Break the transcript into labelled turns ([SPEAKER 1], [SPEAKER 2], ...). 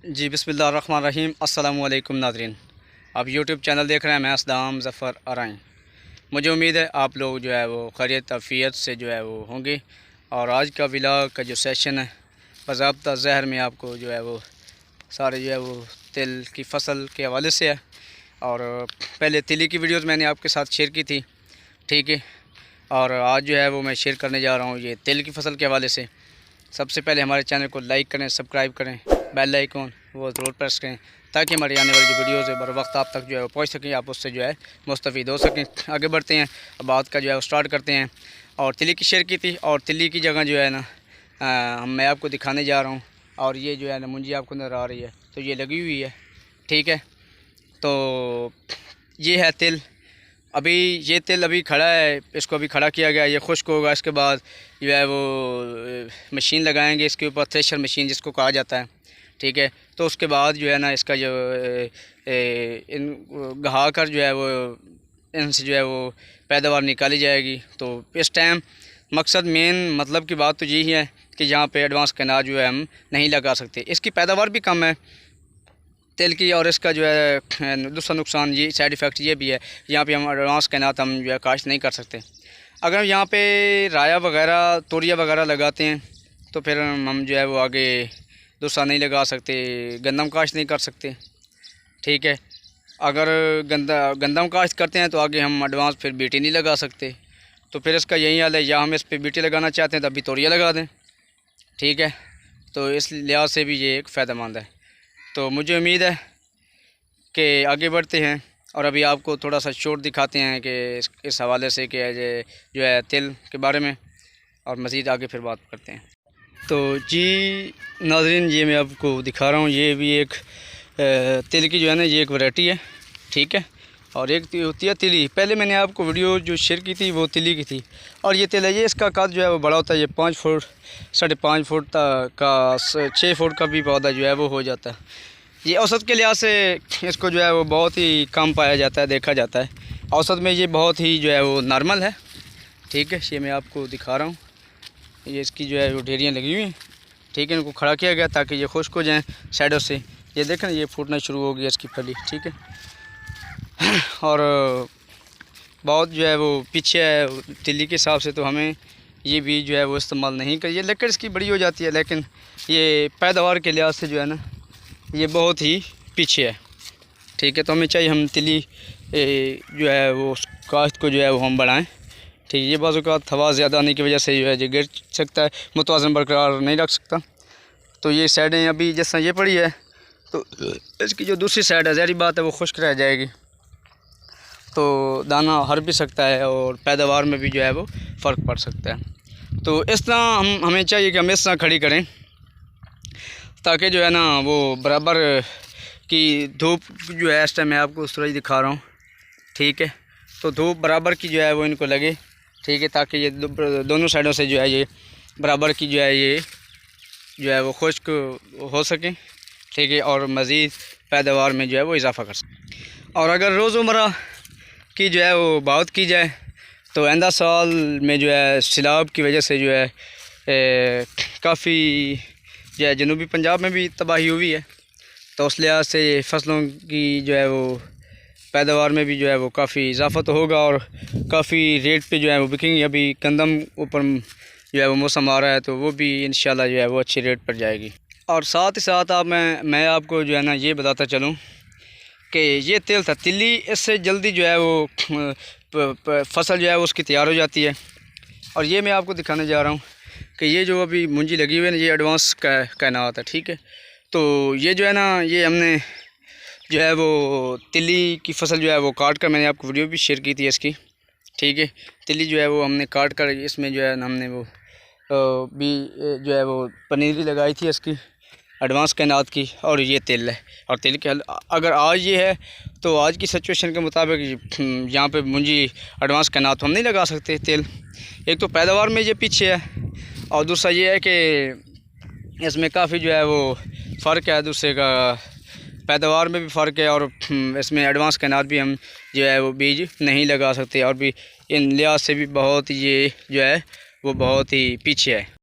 [SPEAKER 1] जी बिस्मिल्लाहिर्रहमानिर्रहीम। अस्सलामु अलैकुम नाज़रीन, आप यूट्यूब चैनल देख रहे हैं। मैं असदाम ज़फ़र आराई। मुझे उम्मीद है आप लोग जो है वो खैरियत आफ़ियत से जो है वो होंगे। और आज का व्लॉग का जो सेशन है बाज़ाब्ता ज़हर में आपको जो है वो सारे जो है वो तिल की फ़सल के हवाले से है। और पहले तिली की वीडियोज़ मैंने आपके साथ शेयर की थी, ठीक है। और आज जो है वो मैं शेयर करने जा रहा हूँ ये तिल की फ़सल के हवाले से। सबसे पहले हमारे चैनल को लाइक करें, सब्सक्राइब करें, बेल आइकॉन वो ज़रूर प्रेस करें ताकि हमारी आने वाली जो वीडियोज़ है बर वक्त आप तक जो है वो पहुँच सकें, आप उससे जो है मुस्तफ़ीद हो सकें। आगे बढ़ते हैं, बात का जो है वो स्टार्ट करते हैं। और तिली की शेयर की थी, और तिली की जगह जो है ना मैं आपको दिखाने जा रहा हूँ। और ये जो है ना मुंजी आपको नज़र आ रही है, तो ये लगी हुई है, ठीक है। तो ये है तिल। अभी ये तिल अभी खड़ा है, इसको अभी खड़ा किया गया, ये खुश्क होगा। इसके बाद जो है वो मशीन लगाएंगे इसके ऊपर, थ्रेशर मशीन जिसको कहा जाता है, ठीक है। तो उसके बाद जो है ना इसका जो इन गहा कर जो है वो इनसे जो है वो पैदावार निकाली जाएगी। तो इस टाइम मकसद मेन मतलब की बात तो यही है कि यहाँ पे एडवांस कैनाल जो है हम नहीं लगा सकते। इसकी पैदावार भी कम है तेल की, और इसका जो है दूसरा नुकसान ये साइड इफ़ेक्ट ये भी है, यहाँ पे हम एडवांस कैनात हम जो है काश्त नहीं कर सकते। अगर यहाँ पे राया वगैरह तोरिया वगैरह लगाते हैं तो फिर हम जो है वो आगे दूसरा नहीं लगा सकते, गंदम काश्त नहीं कर सकते, ठीक है। अगर गंदम काश्त करते हैं तो आगे हम एडवांस फिर बीटी नहीं लगा सकते। तो फिर इसका यही हाल है, या हम इस पर बीटी लगाना चाहते हैं तो अभी तोरिया लगा दें, ठीक है। तो इस लिहाज से भी ये एक फ़ायदेमंद है। तो मुझे उम्मीद है कि आगे बढ़ते हैं और अभी आपको थोड़ा सा शॉर्ट दिखाते हैं कि इस हवाले से कि जो है तिल के बारे में, और मज़ीद आगे फिर बात करते हैं। तो जी नाज़रीन, ये मैं आपको दिखा रहा हूँ, ये भी एक तिल की जो है ना ये एक वैरायटी है, ठीक है। और एक होती है तिली। पहले मैंने आपको वीडियो जो शेयर की थी वो तिली की थी। और ये तिल है, ये इसका कद जो है वो बड़ा होता है, ये 5 फुट 5.5 फुट का 6 फुट का भी पौधा जो है वो हो जाता है। ये औसत के लिहाज से इसको जो है वो बहुत ही कम पाया जाता है, देखा जाता है। औसत में ये बहुत ही जो है वो नॉर्मल है, ठीक है। ये मैं आपको दिखा रहा हूँ, ये इसकी जो है वो ढेरियाँ लगी हुई हैं, ठीक है। इनको खड़ा किया गया ताकि ये खुश्क हो जाएँ साइडों से। ये देखें ये फूटना शुरू हो गया इसकी फली, ठीक है। और बहुत जो है वो पीछे है तिली के हिसाब से, तो हमें ये भी जो है वो इस्तेमाल नहीं करिए। लकड़ इसकी बड़ी हो जाती है, लेकिन ये पैदावार के लिहाज से जो है ना ये बहुत ही पीछे है, ठीक है। तो हमें चाहिए हम तिली जो है वो काश्त को जो है वो हम बढ़ाएं, ठीक है। ये बाज़ औक़ात हवा ज़्यादा आने की वजह से जो है ये गिर सकता है, मुतवाज़न बरकरार नहीं रख सकता। तो ये साइडें अभी जैसा ये पड़ी है, तो इसकी जो दूसरी साइड है ज़ाहिर बात है वो खुश्क रह जाएगी, तो दाना हर भी सकता है और पैदावार में भी जो है वो फ़र्क पड़ सकता है। तो इस तरह हमें चाहिए कि हम इस तरह खड़ी करें ताकि जो है ना वो बराबर की धूप जो है, इस टाइम मैं आपको सूरज दिखा रहा हूँ, ठीक है। तो धूप बराबर की जो है वो इनको लगे, ठीक है, ताकि ये दोनों साइडों से जो है ये बराबर की जो है वो खुश्क हो सके, ठीक है। और मज़ीद पैदावार में जो है वो इजाफ़ा कर सकें। और अगर रोज़मर्रा की जो है वो बात की जाए तो आइंदा साल में जो है सैलाब की वजह से जो है काफ़ी जो है जनूबी पंजाब में भी तबाही हुई है। तो उस लिहाज से फसलों की जो है वो पैदावार में भी जो है वो काफ़ी इजाफ़ा तो होगा और काफ़ी रेट पे जो है वो बिकेंगी। अभी गंदम ऊपर जो है वो मौसम आ रहा है, तो वो भी इंशाल्लाह जो है वो अच्छी रेट पर जाएगी। और साथ ही साथ मैं आपको जो है ना ये बताता चलूँ कि ये तिल था तिली, इससे जल्दी जो है वो फसल जो है वो उसकी तैयार हो जाती है। और ये मैं आपको दिखाने जा रहा हूँ कि ये जो अभी मुंजी लगी हुई है ना ये एडवांस कैनात है, ठीक है। तो ये जो है ना ये हमने जो है वो तिली की फसल जो है वो काट कर, मैंने आपको वीडियो भी शेयर की थी इसकी, ठीक है। तिली जो है वो हमने काट कर इसमें जो है हमने वो भी जो है वो पनीरी लगाई थी इसकी एडवांस कैनात की। और ये तिल है, और तिल के अगर आज ये है तो आज की सिचुएशन के मुताबिक यहाँ पे मुंजी एडवांस कैनात हम नहीं लगा सकते तिल। एक तो पैदावार में ये पीछे है, और दूसरा ये है कि इसमें काफ़ी जो है वो फ़र्क है, दूसरे का पैदावार में भी फ़र्क है, और इसमें एडवांस कैनात भी हम जो है वो बीज नहीं लगा सकते। और भी इन लिहाज से भी बहुत ये जो है वो बहुत ही पीछे है।